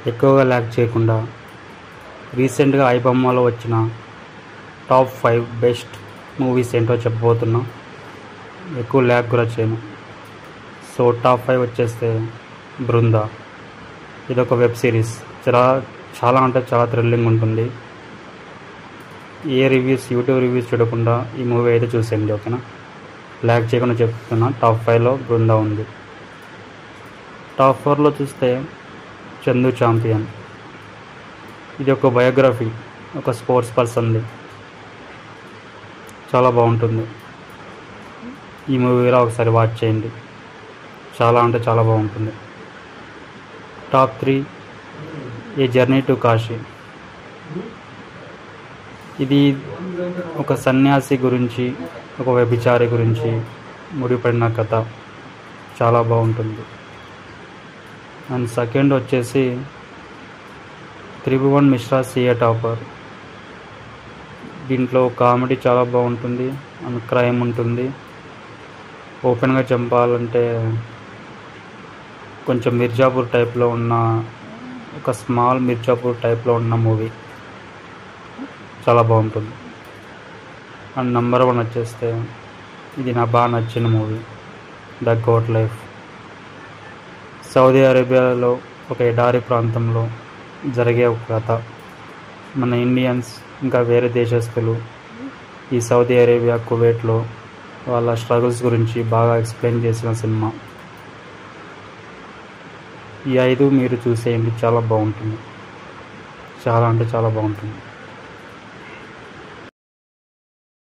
ఎక్కువగా ల్యాగ్ చేయకుండా రీసెంట్గా ఐబొమ్మలో వచ్చిన టాప్ 5 బెస్ట్ మూవీస్ ఏంటో చెప్పబోతున్నా. ఎక్కువ ల్యాగ్ కూడా చేయను. సో టాప్ 5 వచ్చేస్తే బృందా. ఇదొక వెబ్ సిరీస్. చాలా అంటే చాలా థ్రిల్లింగ్ ఉంటుంది. యూట్యూబ్ రివ్యూస్ చూడకుండా ఈ మూవీ అయితే చూసేయండి, ఓకేనా? ల్యాగ్ చేయకుండా చెప్తున్నా. టాప్ 5లో బృందా ఉంది. టాప్ 4లో చూస్తే చందు ఛాంపియన్. ఇది ఒక బయోగ్రఫీ, ఒక స్పోర్ట్స్ పర్సన్ది. చాలా బాగుంటుంది. ఈ మూవీలో ఒకసారి వాచ్ చేయండి. చాలా అంటే చాలా బాగుంటుంది. Top 3 A journey to Kashi. ఇది ఒక సన్యాసి గురించి, ఒక వ్యభిచారి గురించి ముడిపడిన కథ. చాలా బాగుంటుంది. అండ్ సెకండ్ వచ్చేసి త్రిభువన్ మిశ్రా సిఏ టాపర్. దీంట్లో కామెడీ చాలా బాగుంటుంది అండ్ క్రైమ్ ఉంటుంది. ఓపెన్గా చెప్పాలంటే కొంచెం మిర్జాపూర్ టైప్లో ఉన్న, ఒక స్మాల్ మిర్జాపూర్ టైప్లో ఉన్న మూవీ. చాలా బాగుంటుంది. అండ్ నెంబర్ 1 వచ్చేస్తే ఇది నాకు బాగా నచ్చిన movie, the Goat Life. Saudi అరేబియాలో ఒక ఎడారి ప్రాంతంలో జరిగే ఒక కథ. మన ఇండియన్స్ ఇంకా వేరే దేశస్తులు ఈ సౌదీ అరేబియా, కువైట్లో వాళ్ళ స్ట్రగుల్స్ గురించి బాగా ఎక్స్ప్లెయిన్ చేసిన సినిమా. ఈ 5 మీరు చూసేయండి, చాలా బాగుంటుంది. చాలా అంటే చాలా బాగుంటుంది.